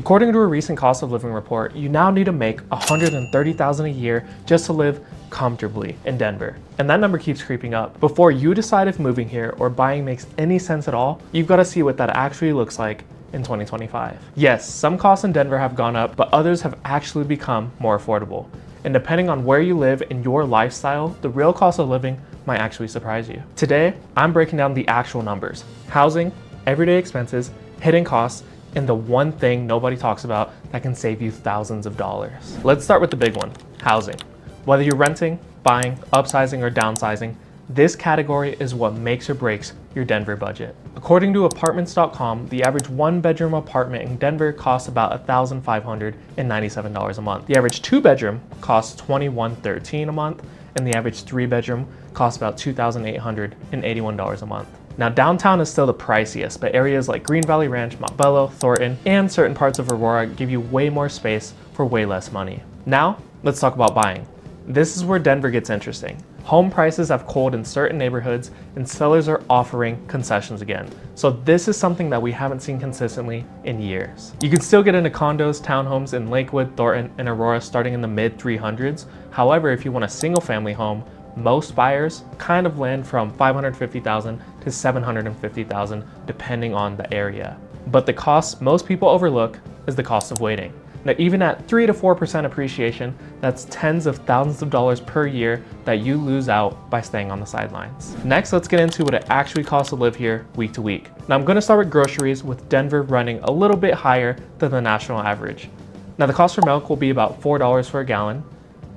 According to a recent cost of living report, you now need to make $130,000 a year just to live comfortably in Denver. And that number keeps creeping up. Before you decide if moving here or buying makes any sense at all, you've got to see what that actually looks like in 2025. Yes, some costs in Denver have gone up, but others have actually become more affordable. And depending on where you live and your lifestyle, the real cost of living might actually surprise you. Today, I'm breaking down the actual numbers: housing, everyday expenses, hidden costs, and the one thing nobody talks about that can save you thousands of dollars. Let's start with the big one: housing. Whether you're renting, buying, upsizing, or downsizing, this category is what makes or breaks your Denver budget. According to apartments.com, the average one-bedroom apartment in Denver costs about $1,597 a month. The average two-bedroom costs $2,113 a month, and the average three-bedroom costs about $2,881 a month. Now, downtown is still the priciest, but areas like Green Valley Ranch, Montbello, Thornton, and certain parts of Aurora give you way more space for way less money. Now, let's talk about buying. This is where Denver gets interesting. Home prices have cooled in certain neighborhoods and sellers are offering concessions again. So this is something that we haven't seen consistently in years. You can still get into condos, townhomes in Lakewood, Thornton, and Aurora starting in the mid 300s. However, if you want a single family home, most buyers kind of land from $550,000 to $750,000 depending on the area. But the cost most people overlook is the cost of waiting. Now, even at 3 to 4% appreciation, that's tens of thousands of dollars per year that you lose out by staying on the sidelines. Next, let's get into what it actually costs to live here week to week. Now, I'm gonna start with groceries, with Denver running a little bit higher than the national average. Now, the cost for milk will be about $4 for a gallon.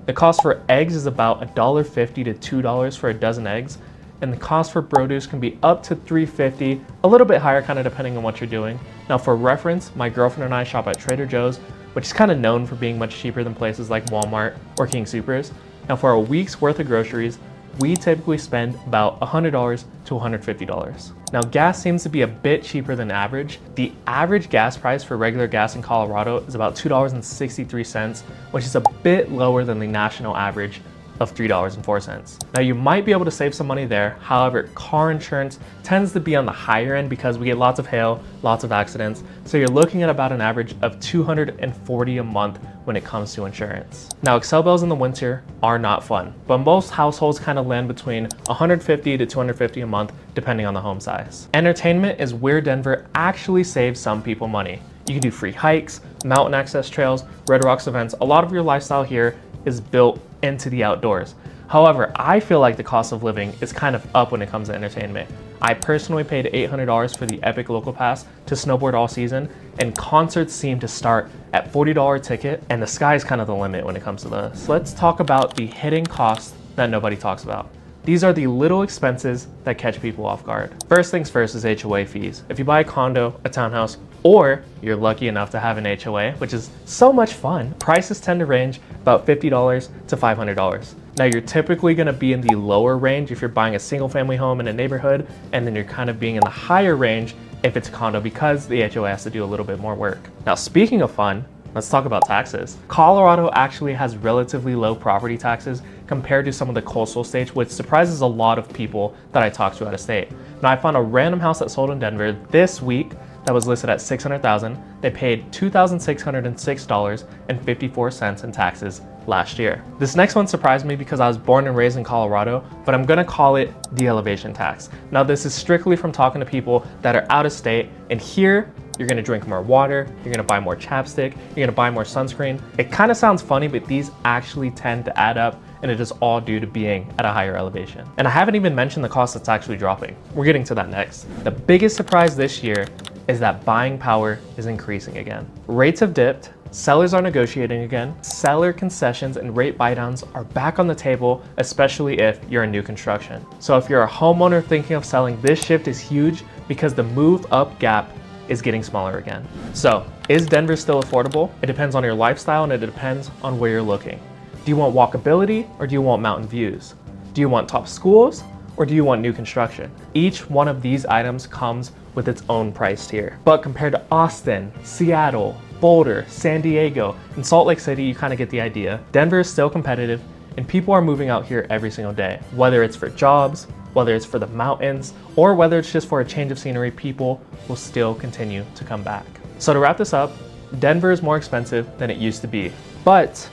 The cost for eggs is about $1.50 to $2 for a dozen eggs. And the cost for produce can be up to $3.50, a little bit higher kind of depending on what you're doing. Now, for reference, my girlfriend and I shop at Trader Joe's, which is kind of known for being much cheaper than places like Walmart or King Soopers. Now, for a week's worth of groceries, we typically spend about $100 to $150. Now, gas seems to be a bit cheaper than average. The average gas price for regular gas in Colorado is about $2.63, which is a bit lower than the national average of $3.04. Now, you might be able to save some money there. However, car insurance tends to be on the higher end because we get lots of hail, lots of accidents. So you're looking at about an average of $240 a month when it comes to insurance. Now, Excel bills in the winter are not fun, but most households kind of land between $150 to $250 a month, depending on the home size. Entertainment is where Denver actually saves some people money. You can do free hikes, mountain access trails, Red Rocks events. A lot of your lifestyle here is built into the outdoors. However, I feel like the cost of living is kind of up when it comes to entertainment. I personally paid $800 for the Epic Local Pass to snowboard all season, and concerts seem to start at $40 ticket, and the sky is kind of the limit when it comes to this. Let's talk about the hidden costs that nobody talks about. These are the little expenses that catch people off guard. First things first is HOA fees. If you buy a condo, a townhouse, or you're lucky enough to have an HOA, which is so much fun, prices tend to range about $50 to $500. Now, you're typically gonna be in the lower range if you're buying a single family home in a neighborhood, and then you're kind of being in the higher range if it's a condo because the HOA has to do a little bit more work. Now, speaking of fun, let's talk about taxes. Colorado actually has relatively low property taxes compared to some of the coastal states, which surprises a lot of people that I talk to out of state. Now, I found a random house that sold in Denver this week that was listed at $600,000. They paid $2,606.54 in taxes last year. This next one surprised me because I was born and raised in Colorado, but I'm gonna call it the elevation tax. Now, this is strictly from talking to people that are out of state, and here you're gonna drink more water, you're gonna buy more chapstick, you're gonna buy more sunscreen. It kind of sounds funny, but these actually tend to add up, and it is all due to being at a higher elevation. And I haven't even mentioned the cost that's actually dropping. We're getting to that next. The biggest surprise this year is that buying power is increasing again. Rates have dipped, sellers are negotiating again, seller concessions and rate buydowns are back on the table, especially if you're in new construction. So if you're a homeowner thinking of selling, this shift is huge because the move up gap is getting smaller again. So, is Denver still affordable? It depends on your lifestyle and it depends on where you're looking. Do you want walkability or do you want mountain views? Do you want top schools or do you want new construction? Each one of these items comes with its own price tier. But compared to Austin, Seattle, Boulder, San Diego, and Salt Lake City, you kind of get the idea. Denver is still competitive and people are moving out here every single day. Whether it's for jobs, whether it's for the mountains, or whether it's just for a change of scenery, people will still continue to come back. So to wrap this up, Denver is more expensive than it used to be, but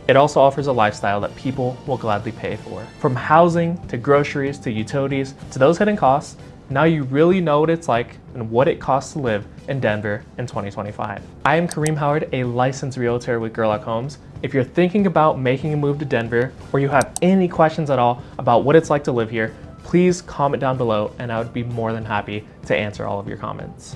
it also offers a lifestyle that people will gladly pay for. From housing to groceries to utilities to those hidden costs, now you really know what it's like and what it costs to live in Denver in 2025. I am Kareem Howard, a licensed realtor with Gerlach Homes. If you're thinking about making a move to Denver, or you have any questions at all about what it's like to live here, please comment down below and I would be more than happy to answer all of your comments.